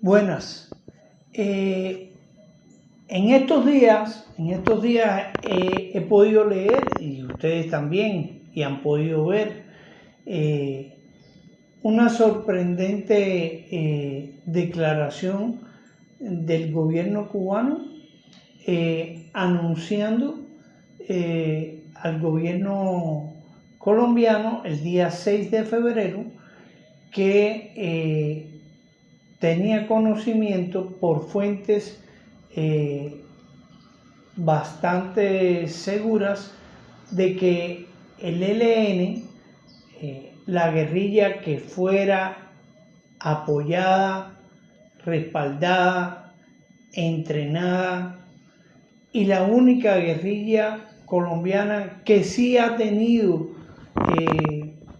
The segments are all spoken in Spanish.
Buenas. En estos días he podido leer, y ustedes también, y han podido ver, una sorprendente declaración del gobierno cubano anunciando al gobierno colombiano el día 6 de febrero que tenía conocimiento por fuentes bastante seguras de que el ELN, la guerrilla que fuera apoyada, respaldada, entrenada y la única guerrilla colombiana que sí ha tenido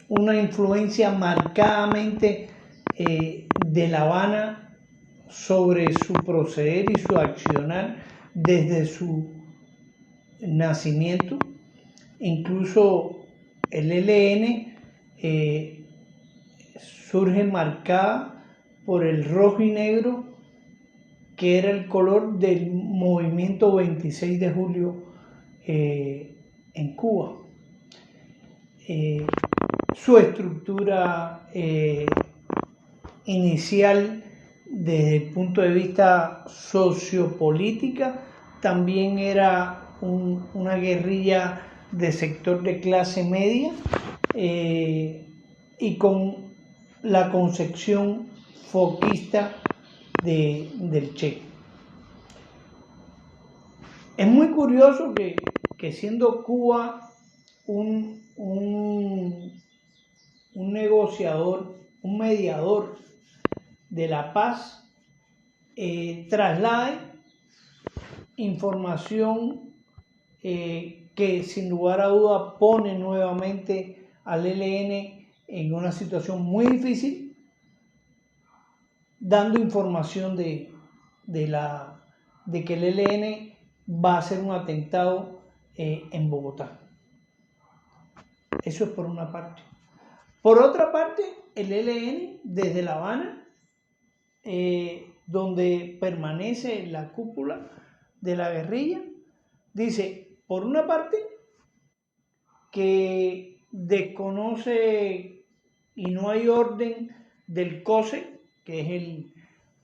una influencia marcadamente de La Habana sobre su proceder y su accionar desde su nacimiento. Incluso el ELN surge marcada por el rojo y negro, que era el color del movimiento 26 de julio en Cuba. Su estructura inicial desde el punto de vista sociopolítica también era una guerrilla de sector de clase media y con la concepción foquista del Che. Es muy curioso que siendo Cuba un negociador, un mediador de la paz, traslade información que sin lugar a duda pone nuevamente al ELN en una situación muy difícil, dando información de que el ELN va a hacer un atentado en Bogotá. Eso es por una parte. Por otra parte, el ELN desde La Habana, donde permanece la cúpula de la guerrilla, dice, por una parte, que desconoce y no hay orden del COSE, que es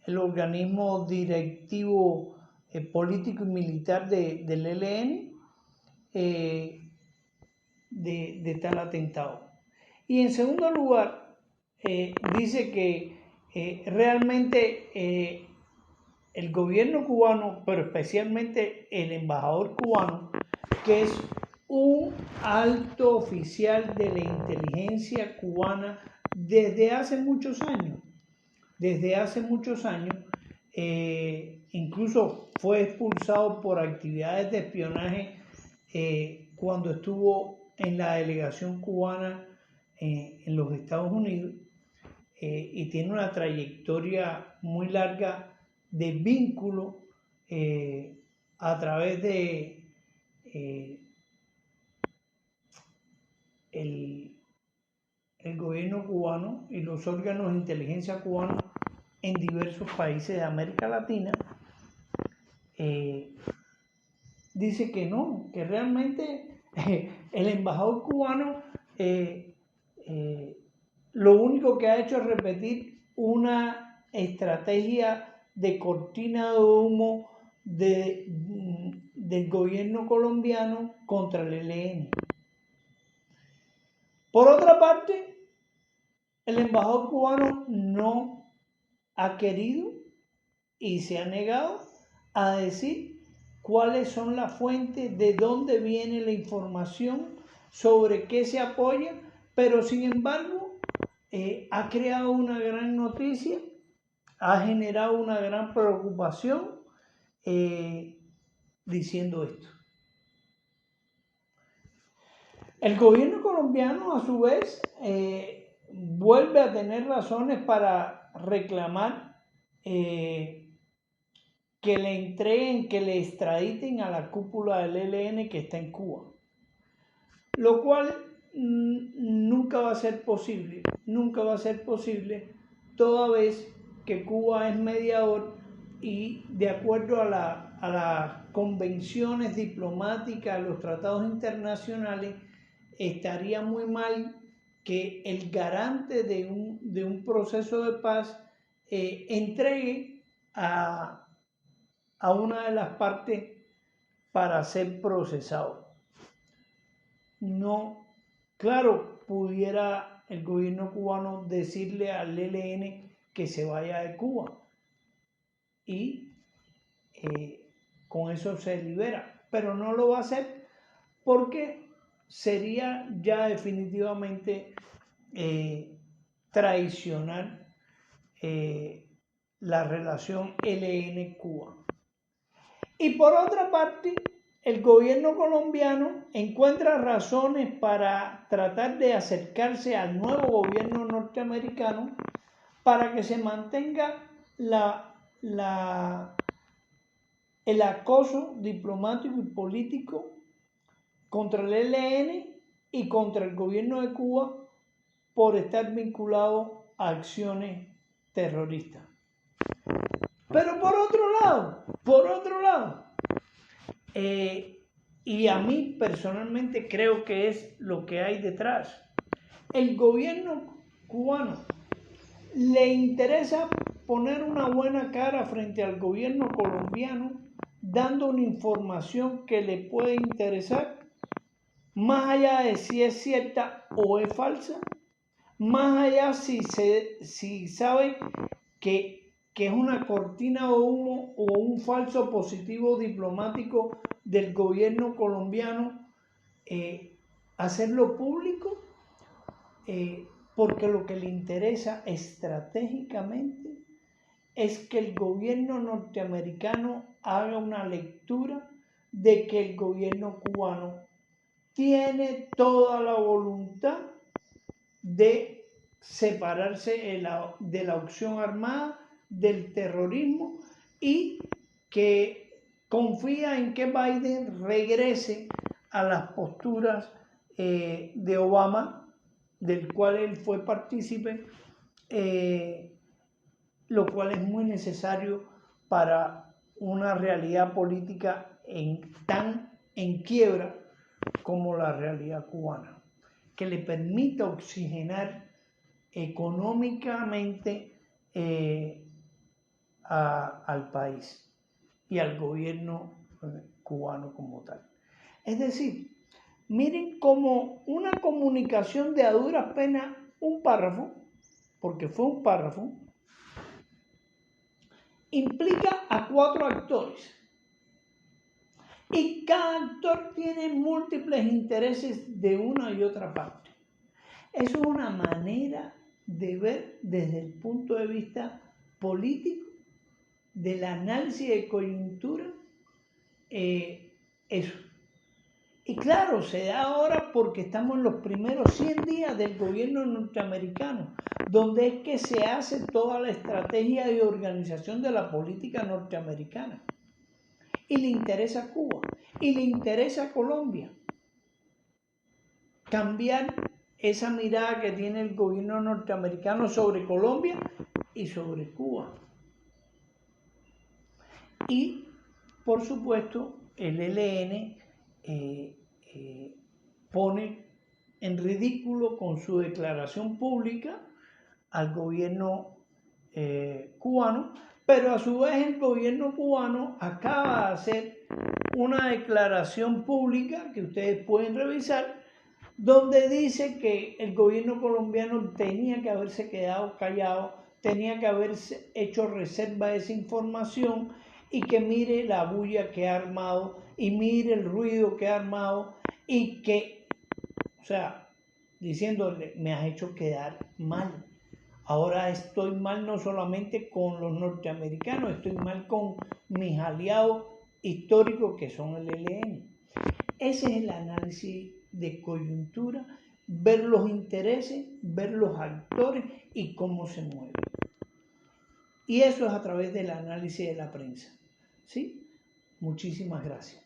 el organismo directivo político y militar del ELN, de tal atentado. Y en segundo lugar, dice que realmente el gobierno cubano, pero especialmente el embajador cubano, que es un alto oficial de la inteligencia cubana desde hace muchos años, incluso fue expulsado por actividades de espionaje cuando estuvo en la delegación cubana en los Estados Unidos, y tiene una trayectoria muy larga de vínculo a través de el gobierno cubano y los órganos de inteligencia cubanos en diversos países de América Latina. Dice que no, que realmente el embajador cubano lo único que ha hecho es repetir una estrategia de cortina de humo del gobierno colombiano contra el ELN. Por otra parte, el embajador cubano no ha querido y se ha negado a decir cuáles son las fuentes, de dónde viene la información, sobre qué se apoya, pero sin embargo ha creado una gran noticia, ha generado una gran preocupación diciendo esto. El gobierno colombiano, a su vez, vuelve a tener razones para reclamar que le entreguen, que le extraditen a la cúpula del ELN que está en Cuba, lo cual nunca va a ser posible, toda vez que Cuba es mediador y de acuerdo a las convenciones diplomáticas, los tratados internacionales, estaría muy mal que el garante de un proceso de paz entregue a una de las partes para ser procesado. No, claro, pudiera el gobierno cubano decirle al ELN que se vaya de Cuba y con eso se libera, pero no lo va a hacer porque sería ya definitivamente traicionar la relación ELN-Cuba. Y por otra parte, el gobierno colombiano encuentra razones para tratar de acercarse al nuevo gobierno norteamericano para que se mantenga el acoso diplomático y político contra el ELN y contra el gobierno de Cuba por estar vinculado a acciones terroristas. Pero por otro lado, y a mí personalmente creo que es lo que hay detrás, el gobierno cubano le interesa poner una buena cara frente al gobierno colombiano, dando una información que le puede interesar, más allá de si es cierta o es falsa, más allá si sabe que es una cortina de humo o un falso positivo diplomático del gobierno colombiano, hacerlo público, porque lo que le interesa estratégicamente es que el gobierno norteamericano haga una lectura de que el gobierno cubano tiene toda la voluntad de separarse de la opción armada, del terrorismo, y que confía en que Biden regrese a las posturas de Obama, del cual él fue partícipe, lo cual es muy necesario para una realidad política tan en quiebra como la realidad cubana, que le permita oxigenar económicamente al país y al gobierno cubano como tal. Es decir, miren cómo una comunicación de a duras penas, un párrafo, porque fue un párrafo, implica a 4 actores. Y cada actor tiene múltiples intereses de una y otra parte. Eso es una manera de ver desde el punto de vista político, del análisis de coyuntura, eso. Y claro, se da ahora porque estamos en los primeros 100 días del gobierno norteamericano, donde es que se hace toda la estrategia y organización de la política norteamericana. Y le interesa a Cuba, y le interesa a Colombia cambiar esa mirada que tiene el gobierno norteamericano sobre Colombia y sobre Cuba. Y, por supuesto, el ELN pone en ridículo con su declaración pública al gobierno cubano, pero a su vez el gobierno cubano acaba de hacer una declaración pública que ustedes pueden revisar, donde dice que el gobierno colombiano tenía que haberse quedado callado, tenía que haberse hecho reserva de esa información, y que mire la bulla que ha armado y mire el ruido que ha armado, y que, o sea, diciéndole, me has hecho quedar mal. Ahora estoy mal no solamente con los norteamericanos, estoy mal con mis aliados históricos que son el ELN. Ese es el análisis de coyuntura, ver los intereses, ver los actores y cómo se mueven. Y eso es a través del análisis de la prensa. ¿Sí? Muchísimas gracias.